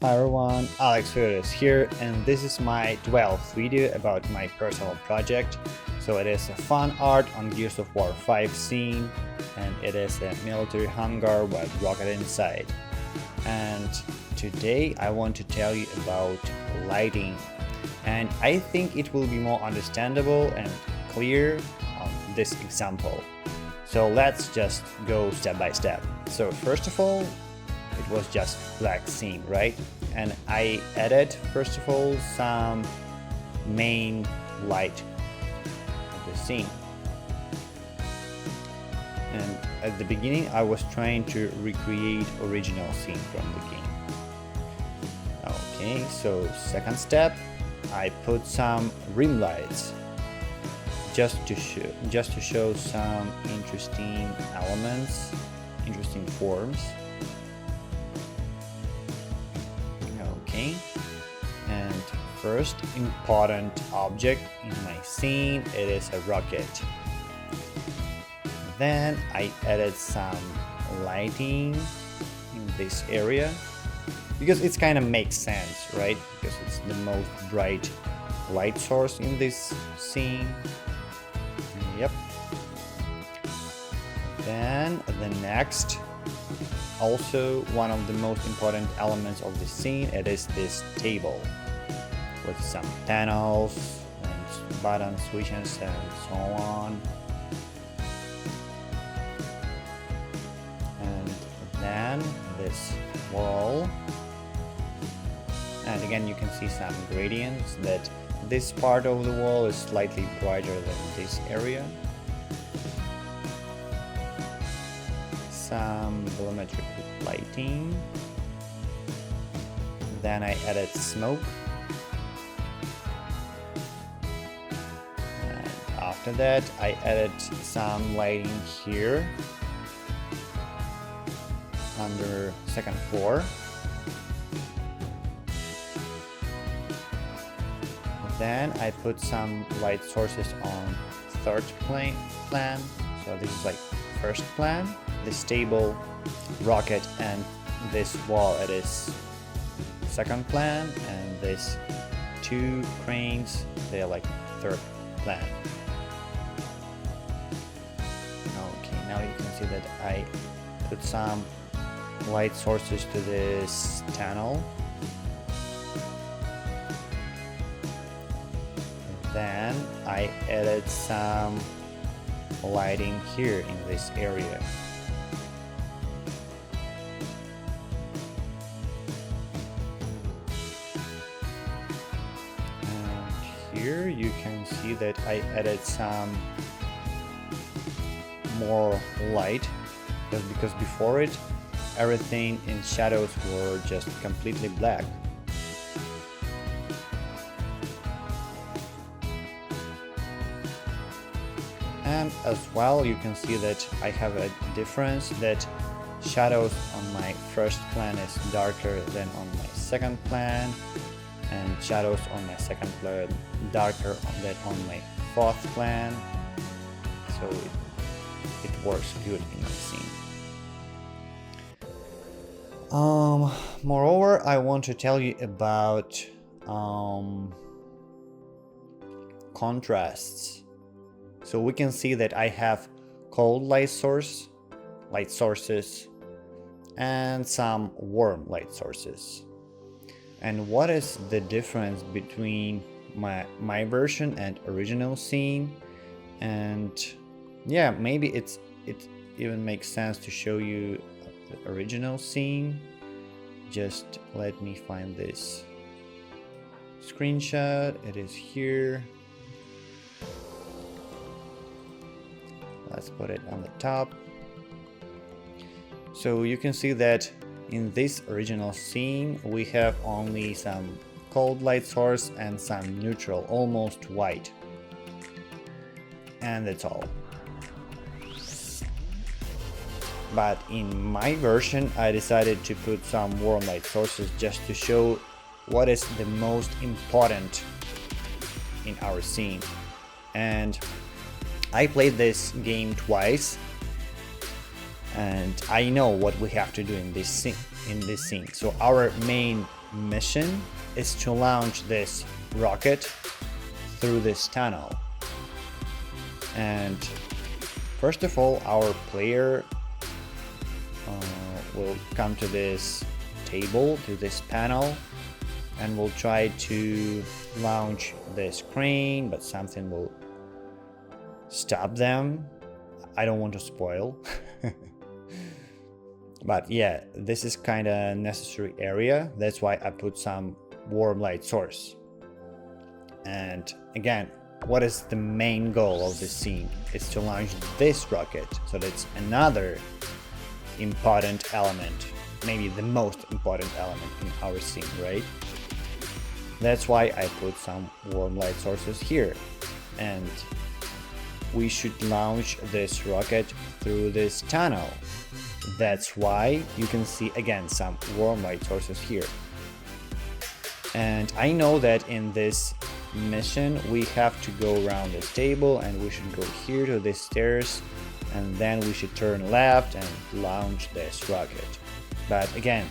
Hi everyone, Alex Filvet is here, and this is my 12th video about my personal project. So it is a fun art on Gears of War 5 scene, and it is a military hangar with rocket inside. And today I want to tell you about lighting, and I think it will be more understandable and clear on this example. So let's just go step by step. So first of all, it was just black scene, right? And I added first of all some main light of the scene. And at the beginning I was trying to recreate original scene from the game. Okay, so second step, I put some rim lights just to show some interesting elements, interesting forms. Okay, and first important object in my scene, it is a rocket. Then I added some lighting in this area because it kind of makes sense, right? Because it's the most bright light source in this scene. Yep. Then the next, also one of the most important elements of the scene, it is this table with some panels and buttons, switches and so on. And then this wall, and again you can see some gradients that this part of the wall is slightly brighter than this area. Some volumetric lighting. Then I added smoke. And after that I added some lighting here under second floor. Then I put some light sources on third plan. So this is like first plan. This table, rocket, and this wall, it is second plan, and these two cranes, they are like third plan. Okay, now you can see that I put some light sources to this tunnel. Then I added some lighting here in this area. And here you can see that I added some more light, because before it everything in shadows were just completely black. And as well you can see that I have a difference, that shadows on my first plan is darker than on my second plan, and shadows on my second plan darker than on my fourth plan. So it works good in my scene. Moreover, I want to tell you about contrasts. So we can see that I have cold light sources, and some warm light sources. And what is the difference between my version and original scene? And yeah, maybe it even makes sense to show you the original scene. Just let me find this screenshot. It is here. Let's put it on the top. So you can see that in this original scene we have only some cold light source and some neutral, almost white. And that's all. But in my version I decided to put some warm light sources just to show what is the most important in our scene. And I played this game twice, and I know what we have to do in this scene. So our main mission is to launch this rocket through this tunnel. And first of all, our player will come to this table, to this panel, and will try to launch this crane, but something will stop them. I don't want to spoil. But yeah, this is kind of necessary area. That's why I put some warm light source. And again, what is the main goal of this scene? It's to launch this rocket. So that's another important element, maybe the most important element in our scene, right? That's why I put some warm light sources here. And we should launch this rocket through this tunnel. That's why you can see again some warm light sources here. And I know that in this mission we have to go around this table, and we should go here to these stairs, and then we should turn left and launch this rocket. But again,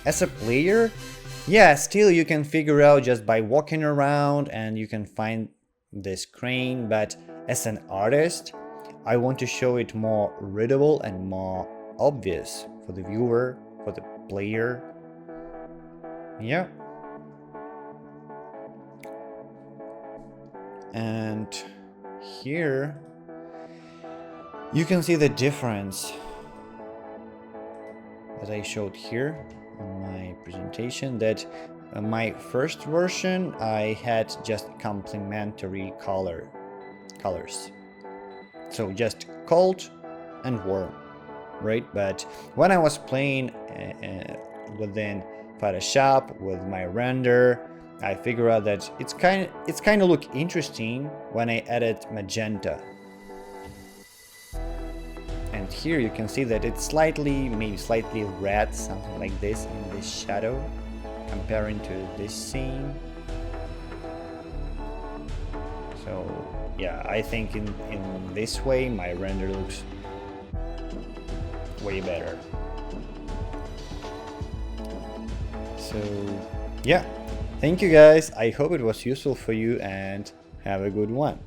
as a player, yeah, still you can figure out just by walking around and you can find this crane, but as an artist, I want to show it more readable and more obvious for the viewer, for the player. Yeah. And here you can see the difference as I showed here in my presentation, that my first version I had just complementary colors. So just cold and warm, right? But when I was playing within Photoshop with my render, I figured out that it's kind of look interesting when I added magenta. And here you can see that it's maybe slightly red, something like this in this shadow, comparing to this scene. So yeah, I think in this way my render looks way better. So yeah, thank you guys, I hope it was useful for you, and have a good one.